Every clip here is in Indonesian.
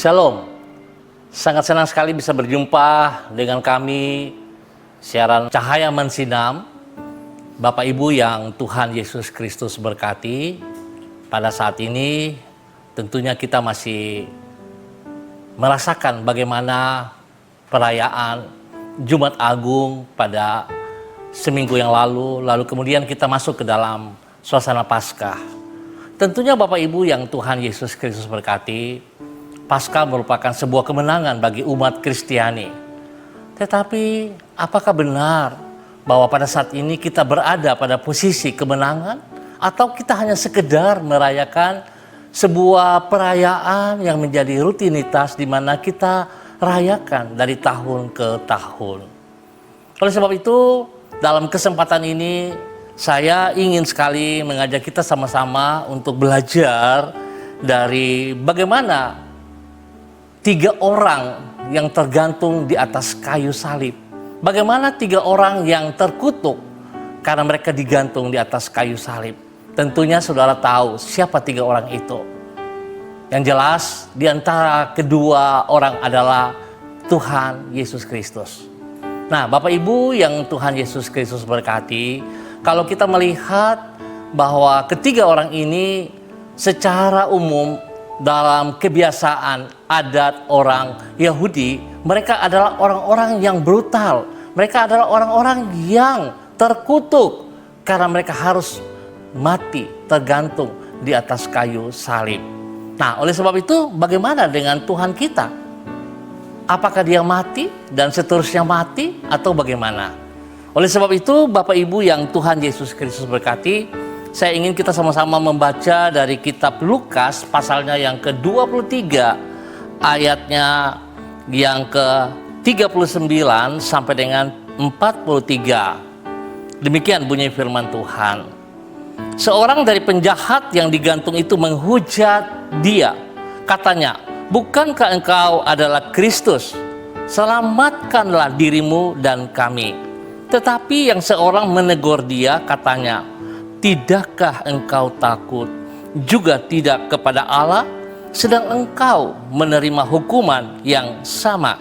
Shalom, sangat senang sekali bisa berjumpa dengan kami siaran Cahaya Mensinam. Bapak Ibu yang Tuhan Yesus Kristus berkati, pada saat ini tentunya kita masih merasakan bagaimana perayaan Jumat Agung pada seminggu yang lalu kemudian kita masuk ke dalam suasana Paskah. Tentunya Bapak Ibu yang Tuhan Yesus Kristus berkati, Paskah merupakan sebuah kemenangan bagi umat Kristiani. Tetapi apakah benar bahwa pada saat ini kita berada pada posisi kemenangan? Atau kita hanya sekedar merayakan sebuah perayaan yang menjadi rutinitas di mana kita rayakan dari tahun ke tahun? Oleh sebab itu, dalam kesempatan ini saya ingin sekali mengajak kita sama-sama untuk belajar dari bagaimana 3 orang yang tergantung di atas kayu salib. Bagaimana 3 orang yang terkutuk karena mereka digantung di atas kayu salib. Tentunya saudara tahu siapa 3 orang itu. Yang jelas di antara kedua orang adalah Tuhan Yesus Kristus. Nah, Bapak Ibu yang Tuhan Yesus Kristus berkati, kalau kita melihat bahwa ketiga orang ini secara umum dalam kebiasaan adat orang Yahudi, mereka adalah orang-orang yang brutal. Mereka adalah orang-orang yang terkutuk karena mereka harus mati tergantung di atas kayu salib. Nah, oleh sebab itu bagaimana dengan Tuhan kita? Apakah dia mati dan seterusnya mati atau bagaimana? Oleh sebab itu Bapak Ibu yang Tuhan Yesus Kristus berkati, saya ingin kita sama-sama membaca dari kitab Lukas pasalnya yang ke-23 ayatnya yang ke-39 sampai dengan 43. Demikian bunyi firman Tuhan. Seorang dari penjahat yang digantung itu menghujat dia. Katanya, "Bukankah engkau adalah Kristus? Selamatkanlah dirimu dan kami." Tetapi yang seorang menegur dia katanya, "Tidakkah engkau takut juga tidak kepada Allah, sedang engkau menerima hukuman yang sama?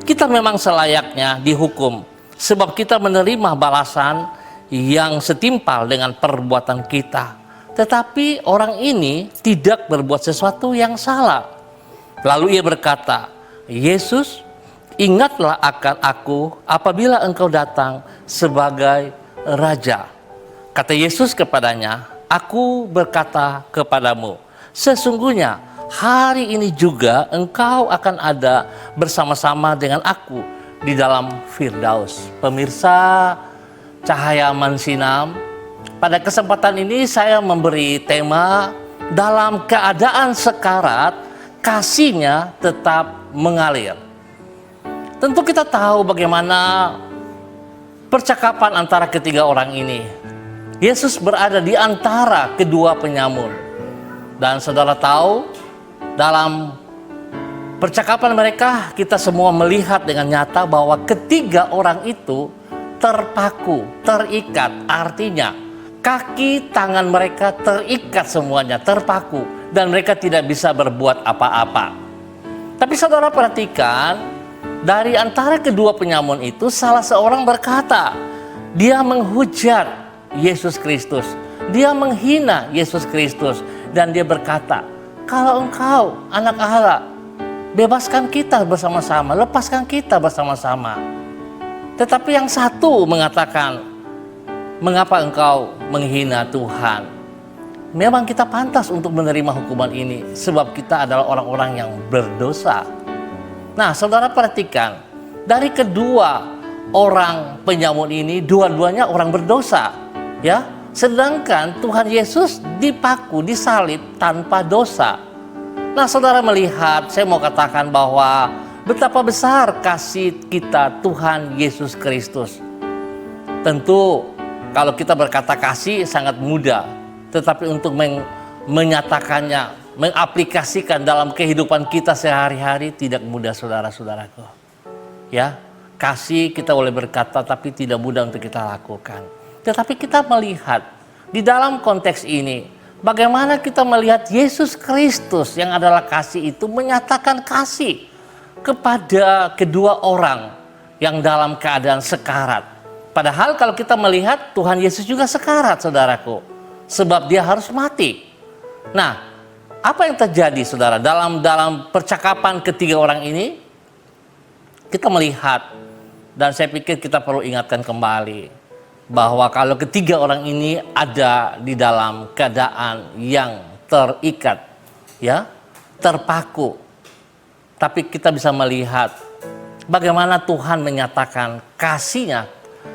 Kita memang selayaknya dihukum, sebab kita menerima balasan yang setimpal dengan perbuatan kita. Tetapi orang ini tidak berbuat sesuatu yang salah." Lalu ia berkata, "Yesus, ingatlah akan aku apabila engkau datang sebagai Raja." Kata Yesus kepadanya, "Aku berkata kepadamu, sesungguhnya hari ini juga engkau akan ada bersama-sama dengan aku di dalam Firdaus." Pemirsa Cahaya Mensinam, pada kesempatan ini saya memberi tema dalam keadaan sekarat, kasihnya tetap mengalir. Tentu kita tahu bagaimana percakapan antara ketiga orang ini. Yesus berada di antara kedua penyamun. Dan saudara tahu, dalam percakapan mereka kita semua melihat dengan nyata bahwa ketiga orang itu terpaku, terikat. Artinya kaki tangan mereka terikat semuanya, terpaku. Dan mereka tidak bisa berbuat apa-apa. Tapi saudara perhatikan, dari antara kedua penyamun itu salah seorang berkata, dia menghujat Yesus Kristus, dia menghina Yesus Kristus, dan dia berkata, "Kalau engkau anak Allah, bebaskan kita bersama-sama, lepaskan kita bersama-sama." Tetapi yang satu mengatakan, "Mengapa engkau menghina Tuhan? Memang kita pantas untuk menerima hukuman ini, sebab kita adalah orang-orang yang berdosa." Nah, saudara perhatikan, dari kedua orang penyamun ini, dua-duanya orang berdosa. Ya, sedangkan Tuhan Yesus dipaku, disalib tanpa dosa. Nah, saudara melihat, saya mau katakan bahwa betapa besar kasih kita Tuhan Yesus Kristus. Tentu kalau kita berkata kasih sangat mudah, tetapi untuk menyatakannya, mengaplikasikan dalam kehidupan kita sehari-hari tidak mudah, saudara-saudaraku. Ya, kasih kita boleh berkata tapi tidak mudah untuk kita lakukan. Tetapi kita melihat di dalam konteks ini, Bagaimana kita melihat Yesus Kristus yang adalah kasih itu menyatakan kasih kepada kedua orang yang dalam keadaan sekarat. Padahal kalau kita melihat Tuhan Yesus juga sekarat, saudaraku, sebab dia harus mati. Nah, apa yang terjadi, saudara, dalam percakapan ketiga orang ini? Kita melihat, dan saya pikir kita perlu ingatkan kembali, bahwa kalau ketiga orang ini ada di dalam keadaan yang terikat, ya, terpaku. Tapi kita bisa melihat bagaimana Tuhan menyatakan kasih-Nya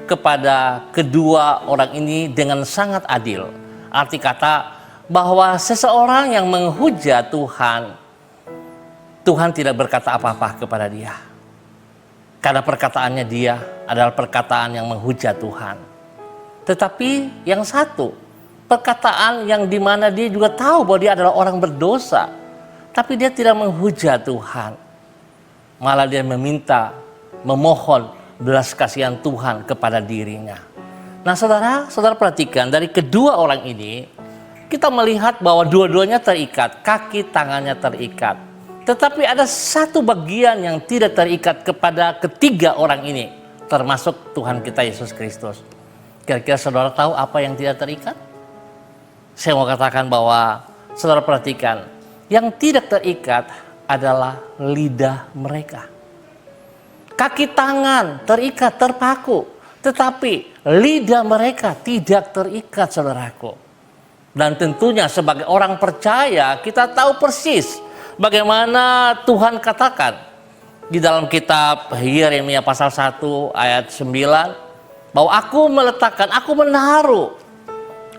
kepada kedua orang ini dengan sangat adil. Arti kata bahwa seseorang yang menghujat Tuhan, Tuhan tidak berkata apa-apa kepada dia. Karena perkataannya dia adalah perkataan yang menghujat Tuhan. Tetapi yang satu, perkataan yang dimana dia juga tahu bahwa dia adalah orang berdosa, tapi dia tidak menghujat Tuhan. Malah dia memohon belas kasihan Tuhan kepada dirinya. Nah, saudara perhatikan dari kedua orang ini, kita melihat bahwa dua-duanya terikat, kaki tangannya terikat. Tetapi ada satu bagian yang tidak terikat kepada ketiga orang ini, termasuk Tuhan kita Yesus Kristus. Kira-kira saudara tahu apa yang tidak terikat? Saya mau katakan bahwa saudara perhatikan, yang tidak terikat adalah lidah mereka. Kaki tangan terikat, terpaku, tetapi lidah mereka tidak terikat, saudaraku. Dan tentunya sebagai orang percaya, kita tahu persis bagaimana Tuhan katakan di dalam kitab Yeremia pasal 1 ayat 9, bahwa aku menaruh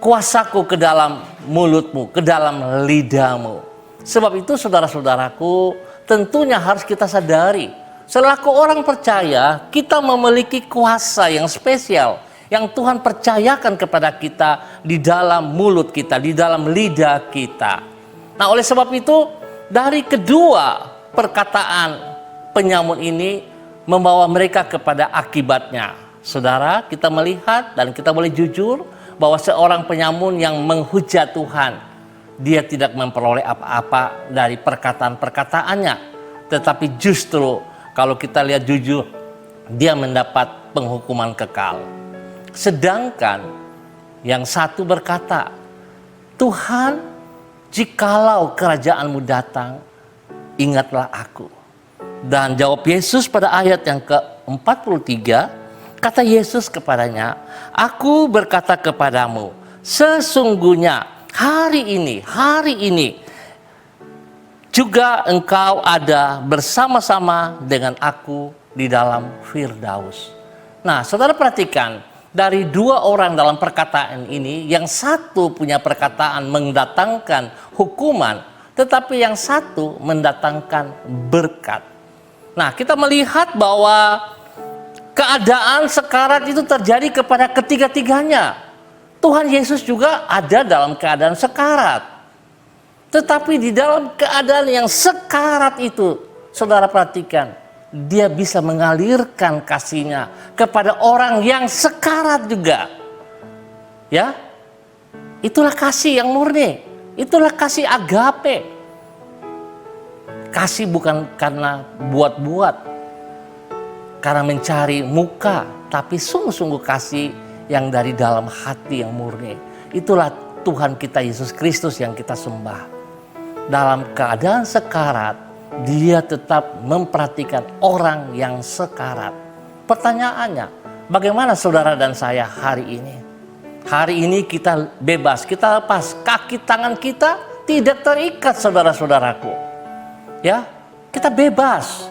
kuasaku ke dalam mulutmu, ke dalam lidahmu. Sebab itu saudara-saudaraku, tentunya harus kita sadari, selaku orang percaya, kita memiliki kuasa yang spesial, yang Tuhan percayakan kepada kita di dalam mulut kita, di dalam lidah kita. Nah, oleh sebab itu, dari kedua perkataan penyamun ini membawa mereka kepada akibatnya. Saudara, kita melihat dan kita boleh jujur bahwa seorang penyamun yang menghujat Tuhan, dia tidak memperoleh apa-apa dari perkataan-perkataannya. Tetapi justru kalau kita lihat jujur, dia mendapat penghukuman kekal. Sedangkan yang satu berkata, Tuhan, jikalau kerajaanmu datang, ingatlah aku. Dan jawab Yesus pada ayat yang ke-43, kata Yesus kepadanya, aku berkata kepadamu, sesungguhnya hari ini juga engkau ada bersama-sama dengan aku di dalam Firdaus. Nah, saudara perhatikan, dari dua orang dalam perkataan ini, yang satu punya perkataan mendatangkan hukuman, tetapi yang satu mendatangkan berkat. Nah, kita melihat bahwa keadaan sekarat itu terjadi kepada ketiga-tiganya. Tuhan Yesus juga ada dalam keadaan sekarat. Tetapi di dalam keadaan yang sekarat itu, saudara perhatikan, dia bisa mengalirkan kasih-Nya kepada orang yang sekarat juga. Ya, itulah kasih yang murni. Itulah kasih agape. Kasih bukan karena buat-buat, karena mencari muka, tapi sungguh-sungguh kasih yang dari dalam hati yang murni. Itulah Tuhan kita Yesus Kristus yang kita sembah. Dalam keadaan sekarat, dia tetap memperhatikan orang yang sekarat. Pertanyaannya, bagaimana saudara dan saya hari ini? Hari ini kita bebas, kita lepas. Kaki tangan kita tidak terikat, saudara-saudaraku. Ya, kita bebas.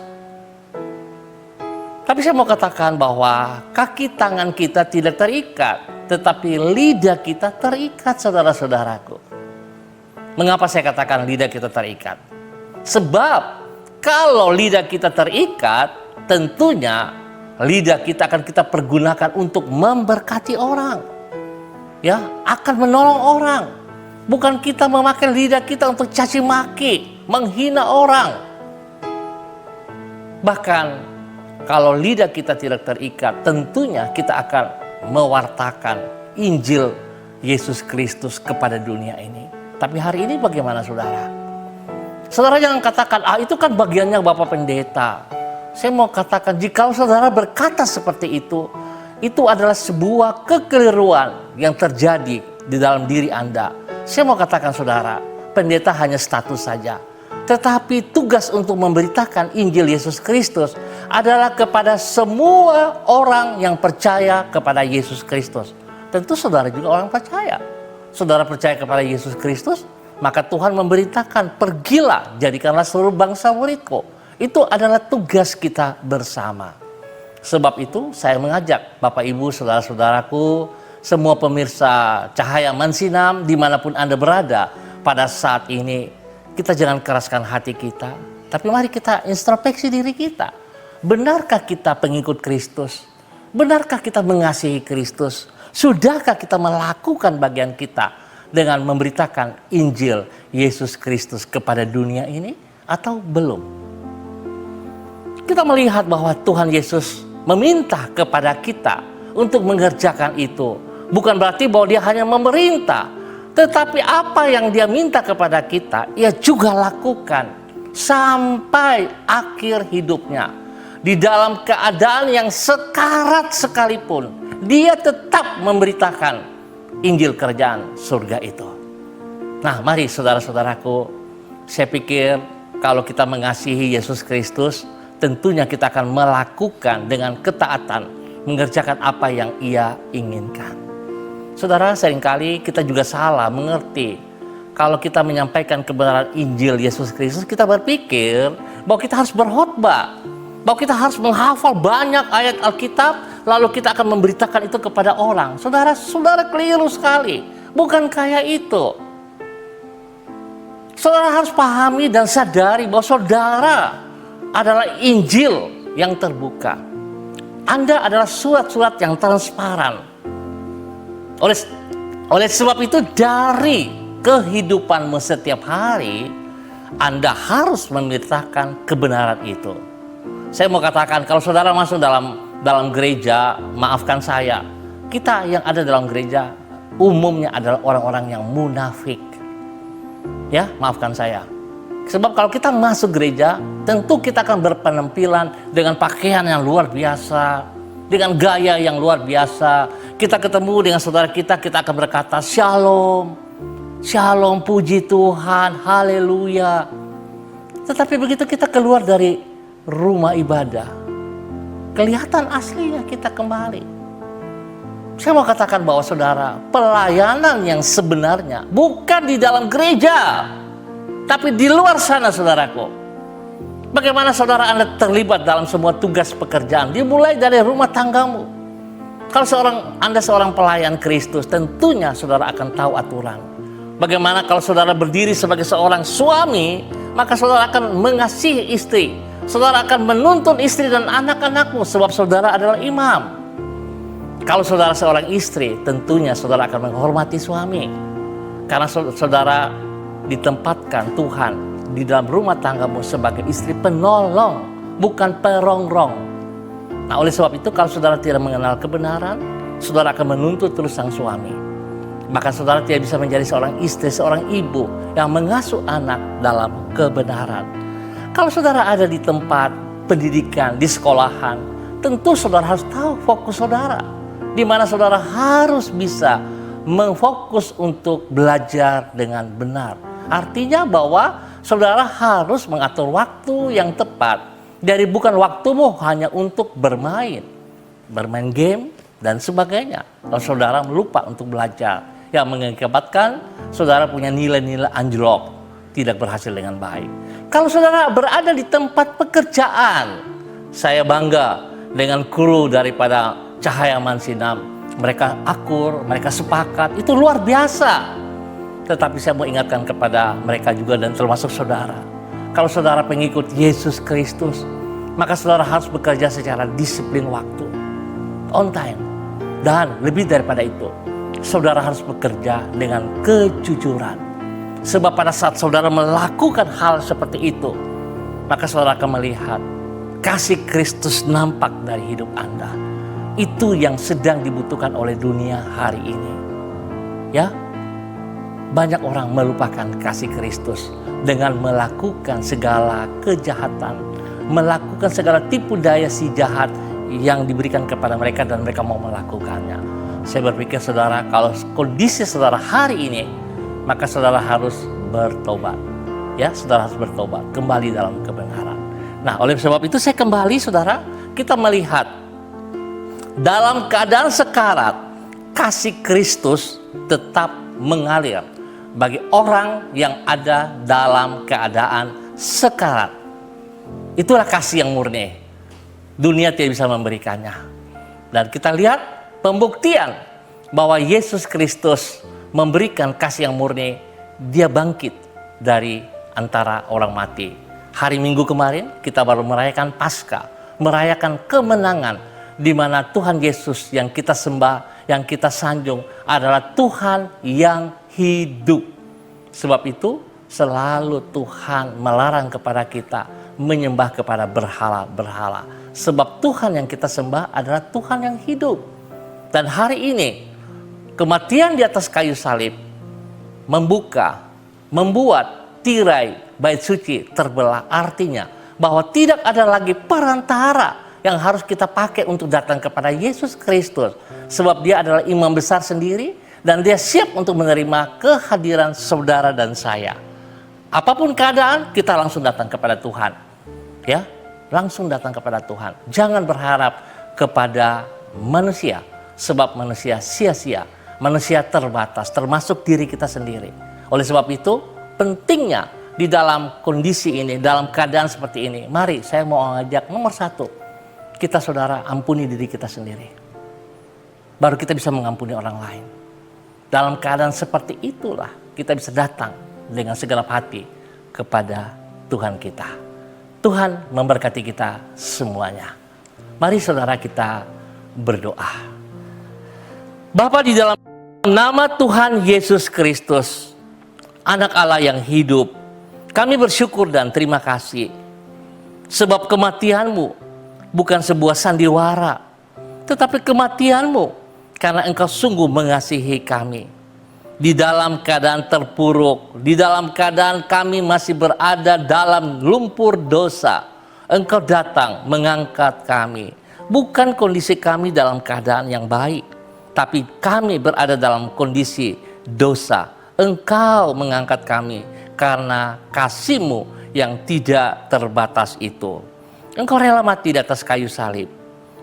Tapi saya mau katakan bahwa kaki tangan kita tidak terikat, tetapi lidah kita terikat, saudara-saudaraku. Mengapa saya katakan lidah kita terikat? Sebab kalau lidah kita terikat, tentunya lidah kita akan kita pergunakan untuk memberkati orang. Ya, akan menolong orang. Bukan kita memakai lidah kita untuk caci maki, menghina orang. Bahkan kalau lidah kita tidak terikat, tentunya kita akan mewartakan Injil Yesus Kristus kepada dunia ini. Tapi hari ini bagaimana saudara? Saudara jangan katakan, itu kan bagiannya Bapak Pendeta. Saya mau katakan, jika saudara berkata seperti itu adalah sebuah kekeliruan yang terjadi di dalam diri Anda. Saya mau katakan saudara, pendeta hanya status saja. Tetapi tugas untuk memberitakan Injil Yesus Kristus adalah kepada semua orang yang percaya kepada Yesus Kristus. Tentu saudara juga orang percaya. Saudara percaya kepada Yesus Kristus, maka Tuhan memberitakan, pergilah, jadikanlah seluruh bangsa muridku. Itu adalah tugas kita bersama. Sebab itu saya mengajak Bapak Ibu, saudara-saudaraku, semua pemirsa Cahaya Mansinam dimanapun Anda berada pada saat ini, kita jangan keraskan hati kita, tapi mari kita introspeksi diri kita. Benarkah kita pengikut Kristus? Benarkah kita mengasihi Kristus? Sudahkah kita melakukan bagian kita dengan memberitakan Injil Yesus Kristus kepada dunia ini atau belum? Kita melihat bahwa Tuhan Yesus meminta kepada kita untuk mengerjakan itu. Bukan berarti bahwa dia hanya memerintah, tetapi apa yang dia minta kepada kita, ia juga lakukan sampai akhir hidupnya. Di dalam keadaan yang sekarat sekalipun, dia tetap memberitakan Injil kerajaan surga itu. Nah, mari saudara-saudaraku, saya pikir kalau kita mengasihi Yesus Kristus, tentunya kita akan melakukan dengan ketaatan, mengerjakan apa yang ia inginkan. Saudara, seringkali kita juga salah mengerti. Kalau kita menyampaikan kebenaran Injil Yesus Kristus, kita berpikir bahwa kita harus berkhotbah, bahwa kita harus menghafal banyak ayat Alkitab, lalu kita akan memberitakan itu kepada orang. Saudara keliru sekali. Bukan kayak itu. Saudara harus pahami dan sadari bahwa saudara adalah Injil yang terbuka. Anda adalah surat-surat yang transparan. Oleh sebab itu, dari kehidupanmu setiap hari, Anda harus memberitakan kebenaran itu. Saya mau katakan, kalau saudara masuk dalam gereja, maafkan saya, kita yang ada dalam gereja umumnya adalah orang-orang yang munafik. Ya, maafkan saya. Sebab kalau kita masuk gereja, tentu kita akan berpenampilan dengan pakaian yang luar biasa, dengan gaya yang luar biasa. Kita ketemu dengan saudara kita akan berkata, Shalom, Shalom, puji Tuhan, haleluya. Tetapi begitu kita keluar dari rumah ibadah, kelihatan aslinya kita kembali. Saya mau katakan bahwa saudara, pelayanan yang sebenarnya bukan di dalam gereja, tapi di luar sana, saudaraku. Bagaimana saudara Anda terlibat dalam semua tugas pekerjaan, dimulai dari rumah tanggamu. Kalau Anda seorang pelayan Kristus, tentunya saudara akan tahu aturan. Bagaimana kalau saudara berdiri sebagai seorang suami, maka saudara akan mengasihi istri. Saudara akan menuntun istri dan anak-anakmu, sebab saudara adalah imam. Kalau saudara seorang istri, tentunya saudara akan menghormati suami. Karena saudara ditempatkan Tuhan di dalam rumah tanggamu sebagai istri penolong, bukan perongrong. Nah, oleh sebab itu, kalau saudara tidak mengenal kebenaran, saudara akan menuntut terus sang suami. Maka saudara tidak bisa menjadi seorang istri, seorang ibu yang mengasuh anak dalam kebenaran. Kalau saudara ada di tempat pendidikan, di sekolahan, tentu saudara harus tahu fokus saudara. Di mana saudara harus bisa memfokus untuk belajar dengan benar. Artinya bahwa saudara harus mengatur waktu yang tepat. Dari bukan waktumu hanya untuk bermain game dan sebagainya. Kalau saudara lupa untuk belajar, yang mengakibatkan saudara punya nilai-nilai anjlok, tidak berhasil dengan baik. Kalau saudara berada di tempat pekerjaan, saya bangga dengan kru daripada Cahaya Mansinam. Mereka akur, mereka sepakat, itu luar biasa. Tetapi saya mau ingatkan kepada mereka juga dan termasuk saudara. Kalau saudara pengikut Yesus Kristus, maka saudara harus bekerja secara disiplin waktu, on time. Dan lebih daripada itu, saudara harus bekerja dengan kejujuran. Sebab pada saat saudara melakukan hal seperti itu, maka saudara akan melihat kasih Kristus nampak dari hidup Anda. Itu yang sedang dibutuhkan oleh dunia hari ini. Ya, banyak orang melupakan kasih Kristus dengan melakukan segala kejahatan, melakukan segala tipu daya si jahat yang diberikan kepada mereka dan mereka mau melakukannya. Saya berpikir saudara, kalau kondisi saudara hari ini, maka saudara harus bertobat. Ya, saudara harus bertobat, kembali dalam kebenaran. Nah, oleh sebab itu saya kembali saudara, kita melihat dalam keadaan sekarat, kasih Kristus tetap mengalir bagi orang yang ada dalam keadaan sekarat. Itulah kasih yang murni. Dunia tidak bisa memberikannya. Dan kita lihat pembuktian bahwa Yesus Kristus memberikan kasih yang murni. Dia bangkit dari antara orang mati. Hari Minggu kemarin kita baru merayakan Paskah, merayakan kemenangan di mana Tuhan Yesus yang kita sembah, yang kita sanjung adalah Tuhan yang hidup. Sebab itu selalu Tuhan melarang kepada kita menyembah kepada berhala-berhala. Sebab Tuhan yang kita sembah adalah Tuhan yang hidup. Dan hari ini kematian di atas kayu salib membuat tirai bait suci terbelah. Artinya bahwa tidak ada lagi perantara yang harus kita pakai untuk datang kepada Yesus Kristus. Sebab dia adalah imam besar sendiri dan dia siap untuk menerima kehadiran saudara dan saya. Apapun keadaan, kita langsung datang kepada Tuhan. Ya, langsung datang kepada Tuhan. Jangan berharap kepada manusia, sebab manusia sia-sia, manusia terbatas, termasuk diri kita sendiri. Oleh sebab itu, pentingnya di dalam kondisi ini, dalam keadaan seperti ini, mari saya mau ngajak nomor satu, kita saudara ampuni diri kita sendiri. Baru kita bisa mengampuni orang lain. Dalam keadaan seperti itulah kita bisa datang dengan segenap hati kepada Tuhan kita. Tuhan memberkati kita semuanya. Mari saudara kita berdoa. Bapa, di dalam nama Tuhan Yesus Kristus, Anak Allah yang hidup, kami bersyukur dan terima kasih. Sebab kematian-Mu bukan sebuah sandiwara, tetapi kematian-Mu karena Engkau sungguh mengasihi kami. Di dalam keadaan terpuruk, di dalam keadaan kami masih berada dalam lumpur dosa, Engkau datang mengangkat kami. Bukan kondisi kami dalam keadaan yang baik, tapi kami berada dalam kondisi dosa. Engkau mengangkat kami karena kasih-Mu yang tidak terbatas itu. Engkau rela mati di atas kayu salib.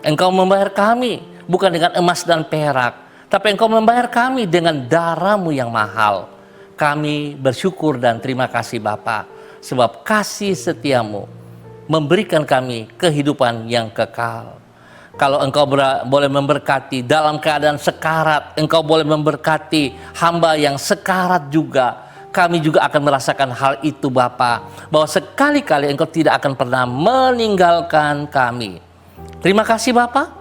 Engkau membayar kami bukan dengan emas dan perak, tapi Engkau membayar kami dengan darah-Mu yang mahal. Kami bersyukur dan terima kasih Bapa, sebab kasih setia-Mu memberikan kami kehidupan yang kekal. Kalau Engkau boleh memberkati dalam keadaan sekarat, Engkau boleh memberkati hamba yang sekarat juga. Kami juga akan merasakan hal itu Bapa, bahwa sekali-kali Engkau tidak akan pernah meninggalkan kami. Terima kasih Bapa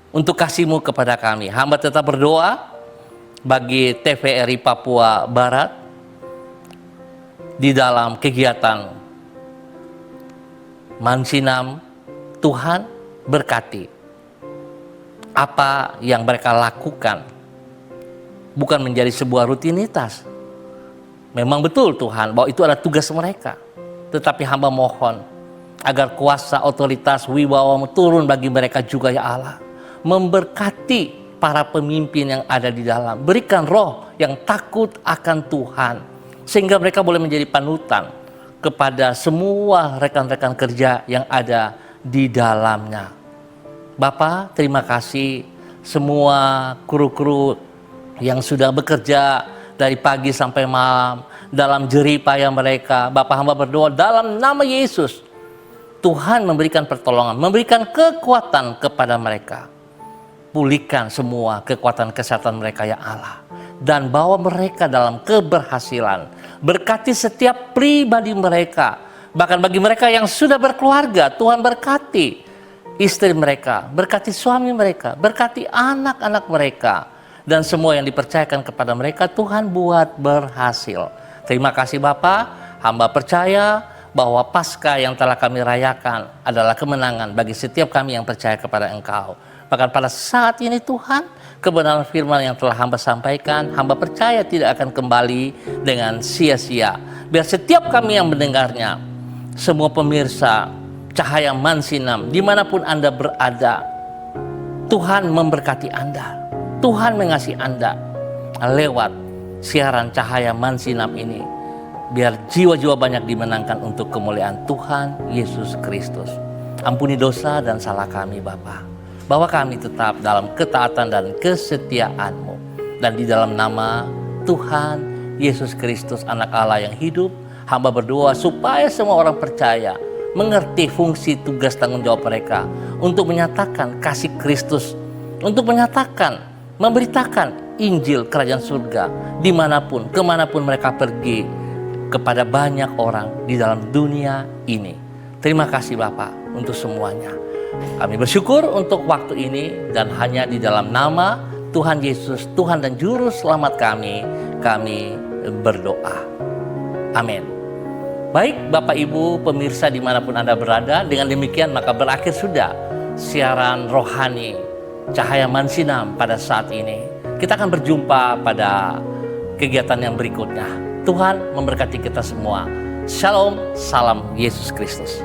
untuk kasih-Mu kepada kami. Hamba tetap berdoa bagi TVRI Papua Barat di dalam kegiatan Mansinam. Tuhan berkati apa yang mereka lakukan, bukan menjadi sebuah rutinitas. Memang betul Tuhan bahwa itu adalah tugas mereka, tetapi hamba mohon agar kuasa, otoritas, wibawa-Mu turun bagi mereka juga ya Allah. Memberkati para pemimpin yang ada di dalam. Berikan roh yang takut akan Tuhan, sehingga mereka boleh menjadi panutan kepada semua rekan-rekan kerja yang ada di dalamnya. Bapa, terima kasih semua kru-kru yang sudah bekerja dari pagi sampai malam dalam jerih payah mereka. Bapa, hamba berdoa dalam nama Yesus, Tuhan memberikan pertolongan, memberikan kekuatan kepada mereka. Pulihkan semua kekuatan kesehatan mereka ya Allah, dan bawa mereka dalam keberhasilan. Berkati setiap pribadi mereka, bahkan bagi mereka yang sudah berkeluarga, Tuhan berkati istri mereka, berkati suami mereka, berkati anak-anak mereka, dan semua yang dipercayakan kepada mereka Tuhan buat berhasil. Terima kasih Bapa, hamba percaya bahwa Paskah yang telah kami rayakan adalah kemenangan bagi setiap kami yang percaya kepada Engkau. Bahkan pada saat ini Tuhan, kebenaran firman yang telah hamba sampaikan, hamba percaya tidak akan kembali dengan sia-sia. Biar setiap kami yang mendengarnya, semua pemirsa Cahaya Mansinam, dimanapun Anda berada, Tuhan memberkati Anda, Tuhan mengasihi Anda lewat siaran Cahaya Mansinam ini. Biar jiwa-jiwa banyak dimenangkan untuk kemuliaan Tuhan Yesus Kristus. Ampuni dosa dan salah kami Bapa, bahwa kami tetap dalam ketaatan dan kesetiaan-Mu. Dan di dalam nama Tuhan Yesus Kristus, Anak Allah yang hidup, hamba berdoa supaya semua orang percaya mengerti fungsi, tugas, tanggung jawab mereka untuk menyatakan kasih Kristus, untuk menyatakan, memberitakan Injil Kerajaan Surga dimanapun, kemanapun mereka pergi, kepada banyak orang di dalam dunia ini. Terima kasih Bapak untuk semuanya. Kami bersyukur untuk waktu ini, dan hanya di dalam nama Tuhan Yesus, Tuhan dan Juru Selamat kami berdoa. Amin. Baik Bapak Ibu pemirsa dimanapun Anda berada, dengan demikian maka berakhir sudah siaran rohani Cahaya Mansinam pada saat ini. Kita akan berjumpa pada kegiatan yang berikutnya. Tuhan memberkati kita semua. Shalom, salam Yesus Kristus.